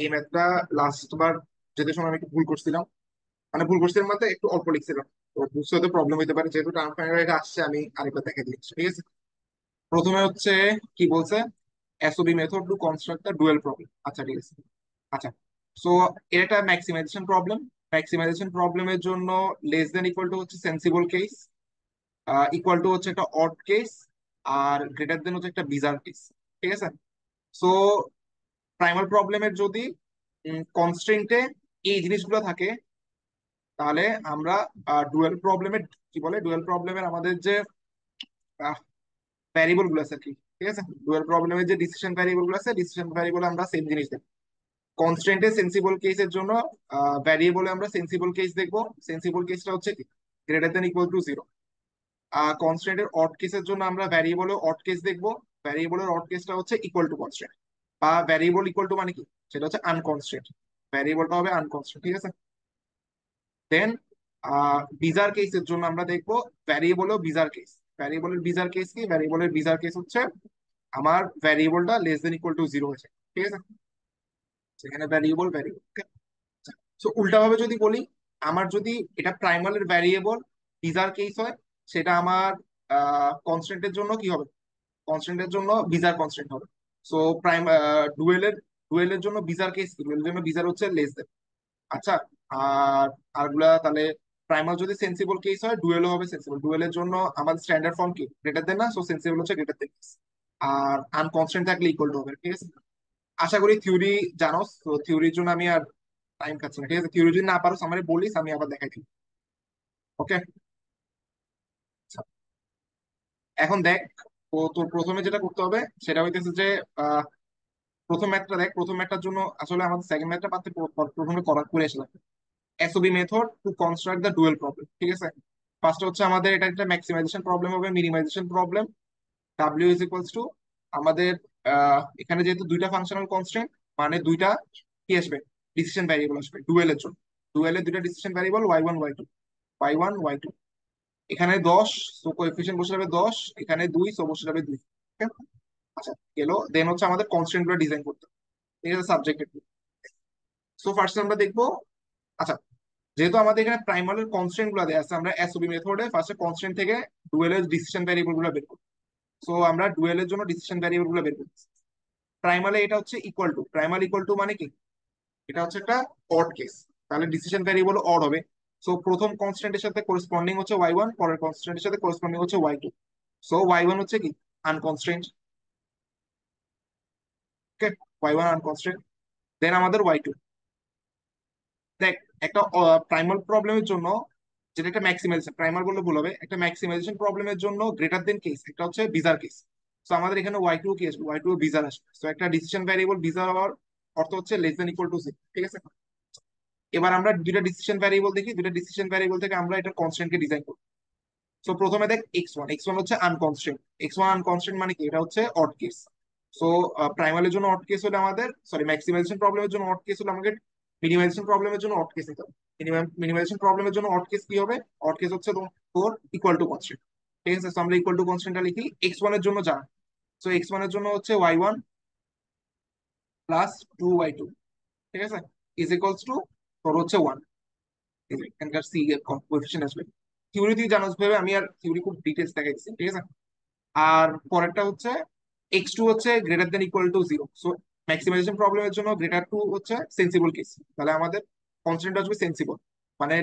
এই ম্যাথটা লাস্ট বার যেতে সময় আমি একটু ভুল করছিলাম, মানে ভুল করছিলাম বলতে একটু অল্প লিখছিলাম। তো বুঝতে হয়তো প্রবলেম হতে পারে, যেহেতু টার্ম ফাইনাল আসছে আমি আরেকবার দেখে দিচ্ছি, ঠিক আছে। প্রথমে হচ্ছে কি বলছে, SOB method to construct the dual problem. আচ্ছা ঠিক আছে। আচ্ছা, সো এটা ম্যাক্সিমাইজেশন প্রবলেম। ম্যাক্সিমাইজেশন প্রবলেমের জন্য লেস দেন ইকুয়াল টু হচ্ছে সেন্সিবল কেস, ইকুয়াল টু হচ্ছে একটা অড কেস, আর গ্রেটার দেন হচ্ছে একটা বিজার কেস। ঠিক আছে। সো প্রাইমাল প্রবলেমের যদি কনস্ট্রেন্টে এই জিনিসগুলো থাকে, তাহলে আমরা ডুয়েল প্রবলেমের কি বলে, ডুয়েল প্রবলেমের আমাদের যে ভ্যারিয়েবল গুলো আছে আর কি, ঠিক আছে, ডুয়েল প্রবলেমের যে ডিসিশন ভ্যারিয়েবল গুলো আছে, ডিসিশন ভ্যারিয়েবল আমরা সেম জিনিস দেখবো। কনস্ট্রেন্টে সেন্সিবল কেসের জন্য ভ্যারিয়েবলে আমরা সেন্সিবল কেস দেখবো। সেন্সিবল কেসটা হচ্ছে কি, greater than equal to zero. কনস্ট্রেন্টের অড কেসের জন্য আমরা ভ্যারিয়েবলে অড কেস দেখবো। ভ্যারিয়েবলের অড কেসটা হচ্ছে ইকুয়াল টু কনস্ট্রেন্ট, বা ভ্যারিয়েবল ইকুয়াল টু মানে কি, সেটা হচ্ছে আনকনস্ট্রেন্ট। ভ্যারিয়েবলটা হবে আনকনস্ট্রেন্ট, ঠিক আছে। দেন বিজার কেসের জন্য আমরা দেখবো ভ্যারিয়েবলও বিজার কেস। ভ্যারিয়েবলের বিজার কেস কি, ভ্যারিয়েবলের বিজার কেস হচ্ছে আমার ভ্যারিয়েবলটা less than equal to zero হয়েছে, ঠিক আছে। সেখানে ভ্যারিয়েবল ভ্যারিয়েবল। সো উল্টা ভাবে যদি বলি, আমার যদি এটা প্রাইমালের ভ্যারিয়েবল বিজার কেস হয়, সেটা আমার কনস্ট্যান্টের জন্য কি হবে, কনস্ট্যান্টের জন্য বিজার কনস্ট্যান্ট হবে। সো প্রাইম ডুয়েলের ডুয়েলের জন্য বিজার কেস কি, ডুয়েলের জন্য বিজার হচ্ছে লেস দেন। আচ্ছা, আর আরগুলা তাহলে প্রাইমাল যদি সেন্সিবল কেস হয়, ডুয়েলও হবে সেন্সিবল। ডুয়েলের জন্য আমাদের স্ট্যান্ডার্ড ফর্ম কি, গ্রেটার দেন না, সো সেন্সিবল হচ্ছে গ্রেটার দেন। আর আনকনস্ট্যান্ট থাকলে ইকুয়াল টু হবে, ঠিক আছে। আশা করি থিওরি জানো, তো থিওরির জন্য আমি আর টাইম খাচ্ছি না, ঠিক আছে। থিওরি যদি না পারো আমার বলিস, আমি আবার দেখাই দিই। ওকে। এখন দেখ, তো তোর প্রথমে যেটা করতে হবে সেটা হইতেছে যে আহ, প্রথম ম্যাথটা দেখ। প্রথম ম্যাথটার জন্য আসলে আমাদের সেকেন্ড ম্যাথটা পাতে প্রথমে করা করে আসলাম। SOB method to construct the dual problem, ঠিক আছে। ফার্স্ট হচ্ছে আমাদের এটা একটা ম্যাক্সিমাইজেশন প্রবলেম হবে, minimisation problem. W is equals to আমাদের এখানে যেহেতু দুইটা ফাংশনাল কনস্ট্রেন্ট, মানে দুইটা কি আসবে, ডিসিশন ভ্যারিয়েবল আসবে ডুয়েলের জন্য। ডুয়েলের দুইটা decision variable Y one Y two, Y one Y two. এখানে 10, সো কোএফিসিয়েন্ট বসে যাবে 10, এখানে 2, সো বসে যাবে 2। আচ্ছা, গেলো। দেন হচ্ছে আমাদের কনস্ট্রেন্ট গুলো ডিজাইন করতে হবে, ঠিক আছে, সাবজেক্টের। সো ফার্স্ট আমরা দেখবো, আচ্ছা, যেহেতু আমাদের এখানে প্রাইমারের কনস্ট্রেন্ট গুলো দেওয়া আছে, আমরা এসওবি মেথডে ফার্স্টে কনস্ট্রেন্ট থেকে ডুয়েলের ডিসিশন ভ্যারিয়েবল গুলো বের করবো। সো আমরা ডুয়েলের জন্য ডিসিশন ভ্যারিয়েবল গুলো বের করছি। প্রাইমালে এটা হচ্ছে equal to, primal equal to মানে কি, এটা হচ্ছে একটা অড কেস, তাহলে ডিসিশন ভ্যারিয়েবল অড হবে। সো প্রথম কনস্ট্যান্টের সাথে করেসপন্ডিং হচ্ছে ওয়াই ওয়ান, পরের কনস্ট্যান্টের সাথে করেসপন্ডিং হচ্ছে Y two. So Y one হচ্ছে কি, আনকনস্ট্রেন্ট। ওকে, ওয়াই ওয়ান আনকনস্ট্রেন্ট। দেন আমাদের ওয়াই টু। দেখ, একটা প্রাইমাল প্রবলেমের জন্য, যেটা একটা ম্যাক্সিমাইজেশন, প্রাইমাল বললে ভুল হবে, একটা ম্যাক্সিমাইজেশন প্রবলেমের জন্য গ্রেটার দেন কেস একটা হচ্ছে বিজার কেস। তো আমাদের এখানে ওয়াই টু কি আসবে, ওয়াই টু বিজার আসবে। তো একটা ডিসিশন ভ্যারিয়েবল বিজার হওয়ার অর্থ হচ্ছে less than equal to zero, ঠিক আছে। এবার আমরা দুইটা ডিসিশন ভ্যারিয়েবল দেখি, দুইটা ডিসিশন ভ্যারিয়েবল থেকে আমরা এটা কনস্ট্যান্টকে ডিজাইন করব। সো প্রথমে দেখ এক্স ওয়ান, এক্স ওয়ান হচ্ছে আনকনস্ট্রেন্ট। এক্স ওয়ান আনকনস্ট্রেন্ট মানে কি, এটা হচ্ছে অড কেস। সো প্রাইমালের জন্য অড কেস হলে আমাদের, সরি, ম্যাক্সিমাইজেশন প্রবলেমের জন্য অড কেস হলে আমাকে মিনিমাইজেশন প্রবলেমের জন্য অড কেস নিতে হবে। মিনিমাইজেশন প্রবলেমের জন্য অড কেস কি হবে, অড কেস হচ্ছে তোর ইকুয়াল টু কনস্ট্রেন্ট, ঠিক আছে। তো আমরা ইকুয়াল টু কনস্ট্রেন্টটা লিখি এক্স ওয়ান এর জন্য যা। সো এক্স ওয়ান এর জন্য হচ্ছে Y one plus two Y two, ঠিক আছে, ইজ ইকুয়ালস টু তোর হচ্ছে ওয়ান। এখানকার সি এর কোএফিসিয়েন্ট আসবে। থিওরি তুই জানোস ভেবে আমি আর থিওরি খুব ডিটেলস দেখাইছি, ঠিক আছে। আর পরেরটা হচ্ছে এক্স টু হচ্ছে greater than equal to zero. So maximization প্রবলেমের জন্য গ্রেটার টু হচ্ছে সেন্সিবল কেস, তাহলে আমাদের কনস্ট্যান্ট আসবে সেন্সিবল। মানে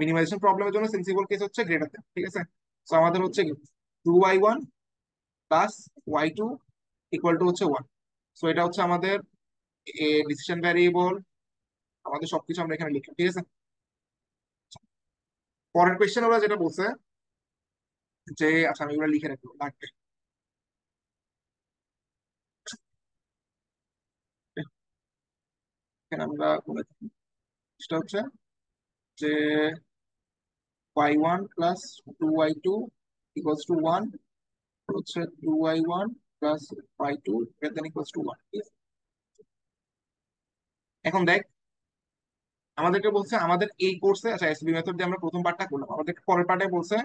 মিনিমাইজেশন প্রবলেমের জন্য সেন্সিবল কেস হচ্ছে গ্রেটার দেন, ঠিক আছে। সো আমাদের হচ্ছে কি, two Y one plus Y two equal to হচ্ছে ওয়ান। সো এটা হচ্ছে আমাদের ডিসিশন ভ্যারিয়েবল, আমাদের সবকিছু আমরা এখানে লিখলাম, ঠিক আছে। পরের কোয়েশ্চেন ওরা যেটা বলছে যে, আচ্ছা আমি এগুলো লিখে রাখবো লাগবে। এখানে আমরা সেটা হচ্ছে যে y one plus two Y two equals to one, হচ্ছে two Y one plus Y two then equals to one. এখন দেখ, আমাদেরকে বলছে আমাদের এই কোর্সে, আচ্ছা এসবি মেথড দিয়ে আমরা প্রথম পার্টটা করলাম, আমাদের পরের পার্টে বলছে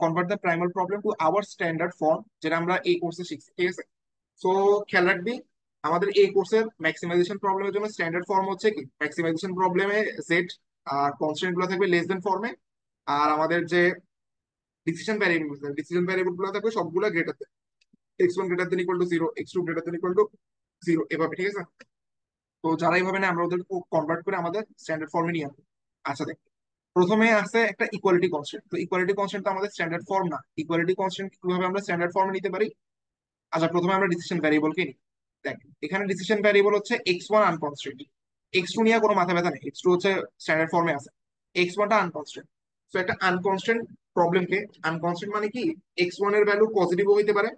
convert the primal problem to our standard form, যেটা আমরা এই কোর্সে শিখছি, ঠিক আছে। সো খেয়াল রাখবি, আমাদের এই কোর্সের ম্যাক্সিমাইজেশন প্রবলেমের জন্য স্ট্যান্ডার্ড ফর্ম হচ্ছে কি, ম্যাক্সিমাইজেশন প্রবলেমে জেড আর কনস্ট্যান্ট গুলো থাকবে লেস দেন ফর্মে, আর আমাদের যে ডিসিশন ভ্যারিয়েবল গুলো থাকবে সবগুলো greater than, x1 greater than equal two 0, x2 greater than equal two 0, এভাবে, ঠিক আছে। তো যারা এইভাবে না, আমরা ওদের কনভার্ট করে আমাদের স্ট্যান্ডার্ড ফর্মে নিয়ে আসবো। আচ্ছা দেখ, প্রথমে আছে একটা ইকুয়ালিটি কনস্ট্যান্ট। তো ইকুয়ালিটি কনস্ট্যান্ট তো আমাদের স্ট্যান্ডার্ড ফর্ম না। ইকুয়ালিটি কনস্ট্যান্ট কিভাবে আমরা স্ট্যান্ডার্ড ফর্মে নিতে পারি? আচ্ছা, প্রথমে আমরা ডিসিশন ভ্যারিয়েবলকে নিই। দেখ, এখানে ডিসিশন ভ্যারিয়েবল হচ্ছে x1 আনকনস্ট্যান্ট, x2 নিয়ে কোনো মাথা ব্যথা নেই, x2 হচ্ছে স্ট্যান্ডার্ড ফর্মে আছে, x1টা আনকনস্ট্যান্ট। তো একটা আনকনস্ট্যান্ট প্রবলেমকে, আনকনস্ট্যান্ট মানে কি, x1 এর ভ্যালু পজিটিভও হইতে পারে,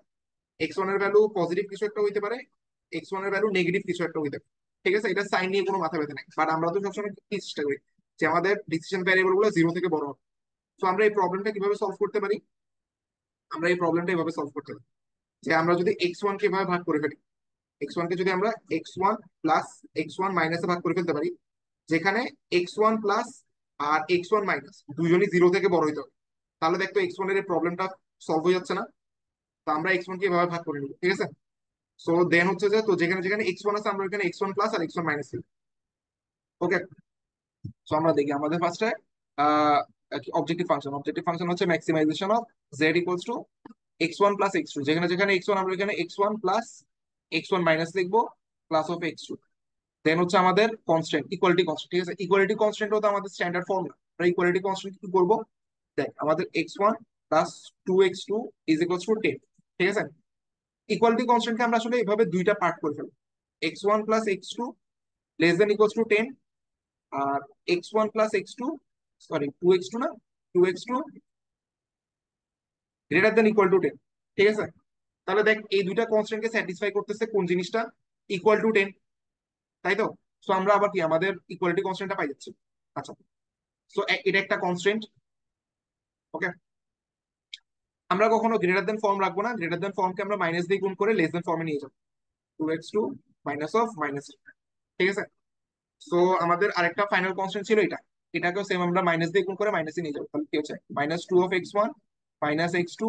x1 এর ভ্যালু পজিটিভ কিছু একটা হইতে পারে, x1 এর ভ্যালু নেগেটিভ কিছু একটা হইতে পারে, ঠিক আছে। এটা সাইন নিয়ে কোনো মাথা ব্যথা নেই, বাট আমরা তো সবসময় কি চেষ্টা করি যে আমাদের ডিসিশন ভ্যারিয়েবল গুলো 0 থেকে বড় হবে। তো আমরা এই প্রবলেমটা কিভাবে সলভ করতে পারি? আমরা এই প্রবলেমটা এভাবে সলভ করতে পারি যে আমরা যদি x1 কে এভাবে ভাগ করে ফেলি, x1 কে যদি আমরা x1 প্লাস x1 মাইনাসে ভাগ করে ফেলতে পারি, যেখানে x1 প্লাস আর x1 মাইনাস দুইজনই 0 থেকে বড় হইতে হবে, তাহলে দেখতো x1 এর এই প্রবলেমটা সলভ হয়ে যাচ্ছে না। তো আমরা x1 কে এভাবে ভাগ করে নিব, ঠিক আছে। সো দেন হচ্ছে যে, তো যেখানে যেখানে x1 আছে আমরা এখানে x1 প্লাস আর x1 মাইনাস দিই। ওকে, সো আমরা দেখি আমাদের ফার্স্টে অবজেক্টিভ ফাংশন হচ্ছে maximisation of z equals to x1 plus x2, যেখানে যেখানে x1 আমরা এখানে x1 প্লাস x1 মাইনাস লিখবো, প্লাস অফ x2। দেন হচ্ছে আমাদের কনস্ট্যান্ট, ইকুয়ালিটি কনস্ট্যান্ট, ঠিক আছে। ইকুয়ালিটি কনস্ট্যান্ট তো আমাদের স্ট্যান্ডার্ড ফর্ম না, আমরা ইকুয়ালিটি কনস্ট্যান্ট কি করবো? দেখ, আমাদের x1 plus 2x2 is equals to 10, ঠিক আছে। ইকুয়ালিটি কনস্ট্যান্টকে আমরা আসলে এভাবে দুইটা পার্ট করে ফেলবো, x1 plus x2 less than equals to 10, আর x1 plus x2, sorry 2x2 না, 2x2 greater than equal two 10, ঠিক আছে। তাহলে দেখ, এই দুইটা কনস্ট্যান্টকে স্যাটিসফাই করতেছে কোন জিনিসটা? ইকুয়াল টু 10, তাই তো। সো আমরা আবার কি আমাদের ইকুয়ালিটি কনস্ট্যান্টটা পাই যাচ্ছি। আচ্ছা, সো এটা একটা কনস্ট্যান্ট। ওকে, আমরা কখনো গ্রেটার দেন ফর্ম রাখবো না, গ্রেটার দেন ফর্মকে আমরা মাইনাস দিয়ে গুণ করে লেস দেন ফর্মে নিয়ে যাবো, 2x2 মাইনাস অফ মাইনাস, ঠিক আছে। সো আমাদের আরেকটা ফাইনাল কনস্ট্যান্ট ছিল এটা, এটাকেও সেম আমরা মাইনাস দিয়ে গুণ করে মাইনাসে নিয়ে যাবো, তাহলে কি হচ্ছে -2 of x1 -x2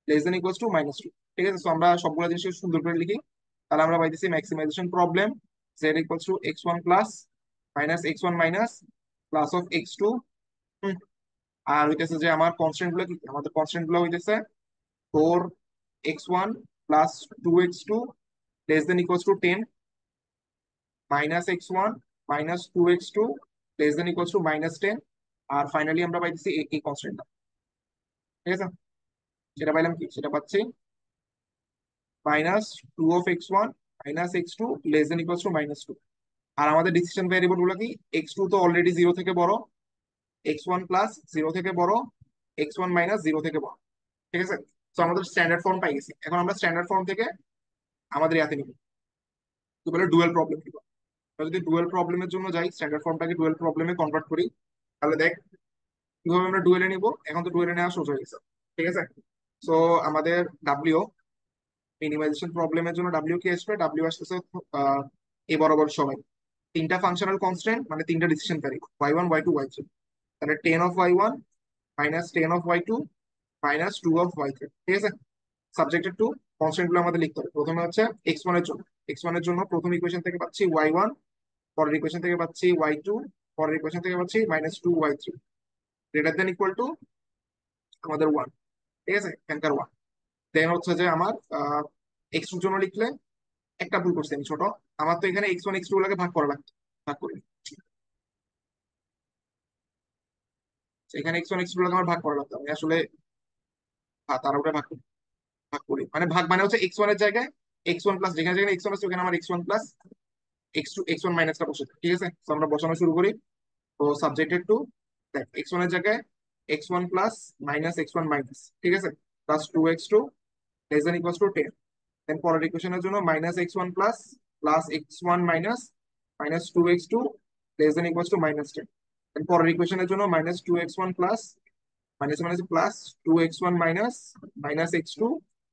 less than equals two -2, ঠিক আছে। সো আমরা সবগুলো জিনিস সুন্দর করে লিখি, তাহলে আমরা পাইতেছি maximisation problem z equals to x1 plus minus x1 minus plus of x2। আর হইতেছে যে আমার কনস্ট্যান্ট গুলো কি, আমাদের কনস্ট্যান্ট গুলো হইতেছে 4x1 plus 2x2 less than equals to 10, minus x1 minus 2x2 less than equals to -10, আর ফাইনালি আমরা পাইতেছি এই কনস্ট্যান্টটা, ঠিক আছে। সেটা পাইলাম কি, সেটা পাচ্ছি -2 of x1 -x2 less than equals two -2। আর আমাদের ডিসিশন ভ্যারিয়েবল গুলো কি, x2 তো অলরেডি 0 থেকে বড়, x1 প্লাস 0 থেকে বড়, x1 মাইনাস 0 থেকে বড়, ঠিক আছে। তো আমাদের স্ট্যান্ডার্ড ফর্ম পাই গেছি, এখন আমরা স্ট্যান্ডার্ড ফর্ম থেকে আমাদের ইয়াতে নিব, কি বলে ডুয়াল প্রবলেম নিব। যদি ডুয়াল প্রবলেমের জন্য যাই, স্ট্যান্ডার্ড ফর্মটাকে ডুয়াল প্রবলেমে কনভার্ট করি, তাহলে দেখ কিভাবে আমরা ডুয়েলে নিব। এখন তো ডুয়েলে নেওয়া সোজা হয়ে গেছে, ঠিক আছে। সো আমাদের ডাব্লিউ, মিনিমাইজেশন প্রবলেমের জন্য ডাব্লিউ কি আসবে? ডাব্লিউ আসতেছে এ বরাবর সবাই তিনটা ফাংশনাল কনস্ট্যান্ট, মানে তিনটা decision variable y1 y2 y3, তাহলে 10 of y1 minus 10 of y2 minus 2 of y3, ঠিক আছে। সাবজেক্টেড টু কনস্ট্যান্ট গুলো আমাদের লিখতে হবে। প্রথমে হচ্ছে x1 এর জন্য, x1 এর জন্য প্রথম ইকুয়েশন থেকে পাচ্ছি y1, পরের ইকুয়েশন থেকে পাচ্ছি y2, পরের ইকুয়েশন থেকে পাচ্ছি -2y3 greater than equal two আমাদের 1, ঠিক আছে, এখানকার 1। দেন হচ্ছে যে আমার x2 এর জন্য লিখলে একটা ভুল করছি আমি, ছোট, আমার তো এখানে x1 x2 গুলোকে ভাগ করা লাগতো, ভাগ করি এখানে x1 x2 গুলোকে আমার ভাগ করা লাগতো, আমি আসলে তার উপরে ভাগ করি মানে ভাগ মানে হচ্ছে x1 এর জায়গায় x1 প্লাস, যেখানে যেখানে x1 আছে ওখানে আমার x1 প্লাস x2 x1 মাইনাসটা বসে থাকে, ঠিক আছে। তো আমরা বসানো শুরু করি। তো সাবজেক্টেড টু, দেখ x1 এর জায়গায় x1 plus minus x1 minus, ঠিক আছে, plus 2x2 less than equals to 10। দেন পরের ইকুয়েশনের জন্য -x1 plus plus x1 minus minus 2x2 less than equals to -10। দেন পরের ইকুয়েশনের জন্য -2x1 plus minus minus plus 2x1 minus minus x2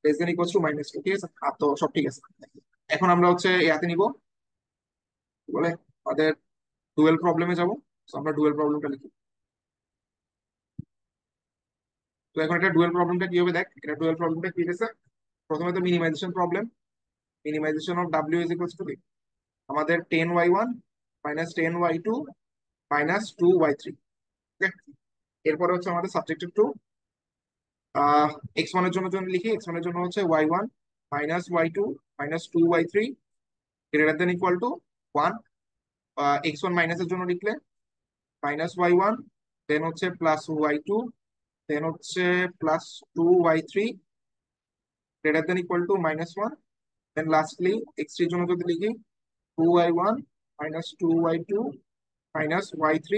less than equals two -2, ঠিক আছে। আর তো সব ঠিক আছে। এখন আমরা হচ্ছে ইয়াতে নিব, কি বলে, আমাদের ডুয়েল প্রবলেমে যাব। তো আমরা ডুয়েল প্রবলেমটা লিখি। তো তো এখন একটা ডুয়েল প্রবলেমটা কি হবে দেখ, এটা ডুয়েল প্রবলেমটা কি হয়েছে। প্রথমে তো minimisation problem, minimisation of W is equals to কি, আমাদের 10y1 minus 10y2 minus 2y3। এরপরে হচ্ছে আমাদের সাবজেক্টিভ টু x1 এর জন্য জন্য লিখি, x1 এর জন্য হচ্ছে y1 minus y2 minus 2y3 greater than equal to 1। x1 মাইনাসের জন্য লিখলে মাইনাস ওয়াই ওয়ান, দেন হচ্ছে প্লাস ওয়াই টু, দেন হচ্ছে plus 2y3 greater than equal to -1। Then lastly x3 এর জন্য যদি লিখি 2y1 minus 2y2 minus y3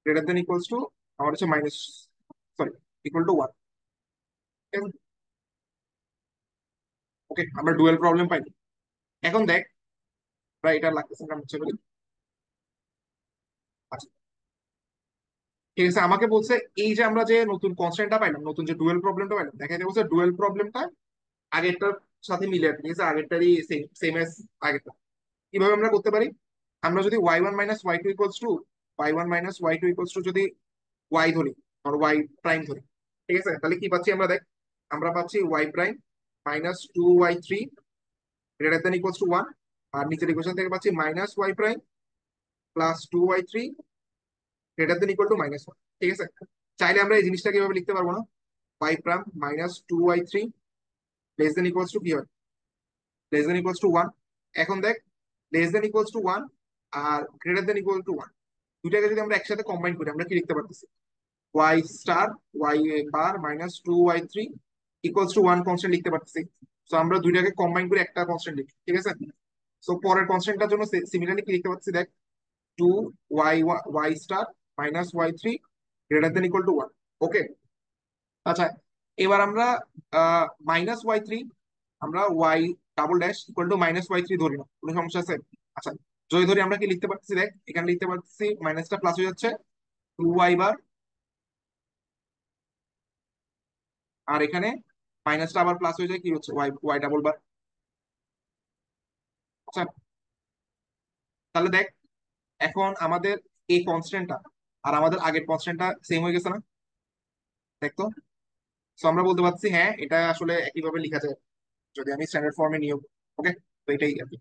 greater than equals to আমার হচ্ছে minus, sorry, equal to 1। Okay, আমরা ডুয়েল প্রবলেম পাইনি। এখন দেখ, আমরা এটা লাগতেছে না হচ্ছে বলি। আচ্ছা, ঠিক আছে, আমাকে বলছে এই যে আমরা যে নতুন কনস্ট্যান্টটা পাইলাম, নতুন যে ডুয়েল প্রবলেমটা পাইলাম, দেখা যায় বলছে ডুয়েল প্রবলেমটা আগেরটার সাথে মিলে আর কি, ঠিক আছে, আগেরটারই সেম সেম এস আগেরটা। কিভাবে আমরা করতে পারি, আমরা যদি y1 minus Y two equals to y1 minus Y two equals to যদি y ধরি, আর y প্রাইম ধরি, ঠিক আছে, তাহলে কি পাচ্ছি আমরা দেখ, আমরা পাচ্ছি y prime minus 2y3 greater than equals to 1। আর নিচের ইকুয়েশন থেকে পাচ্ছি minus Y prime plus 2y3 greater than equal to -1। ঠিক আছে, চাইলে আমরা এই জিনিসটা কিভাবে লিখতে পারবো না, y prime minus 2y3 less than equals to কি হয়, লেস দেন ইকুয়ালস টু 1। এখন দেখ, লেস দেন ইকুয়ালস টু 1 আর গ্রেটার দেন ইকুয়াল টু 1, দুইটাকে যদি আমরা একসাথে কম্বাইন করি আমরা কি লিখতে পারতেছি, Y star Y bar minus 2y3 equals to 1 constant লিখতে পারতেছি। তো আমরা দুইটাকে কম্বাইন করে একটা কনস্ট্যান্ট লিখি, ঠিক আছে। সো পরের কনস্ট্যান্টটার জন্য সিমিলারলি কি লিখতে পারতেছি দেখ, 2y star minus y3 greater than equal to 1। ওকে, আচ্ছা, এবার আমরা -y3, আমরা y double dash equal to -y3 ধরি না, কোনো সমস্যা আছে? আচ্ছা, যদি ধরি আমরা কি লিখতে পারতেছি দেখ, এখানে লিখতে পারতেছি মাইনাসটা প্লাস হয়ে যাচ্ছে 2y বার, আর এখানে মাইনাসটা আবার প্লাস হয়ে যায় কি হচ্ছে ওয়াই ওয়াই ডাবল বার। আচ্ছা, তাহলে দেখ, এখন আমাদের এই কনস্ট্যান্টটা আর আমাদের আগের কনস্ট্যান্টটা সেম হয়ে গেছে না, দেখ তো। সো আমরা বলতে পারছি হ্যাঁ, এটা আসলে একইভাবে লেখা যায় যদি আমি স্ট্যান্ডার্ড ফর্মে নিয়োগ। ওকে, তো এটাই আর কি।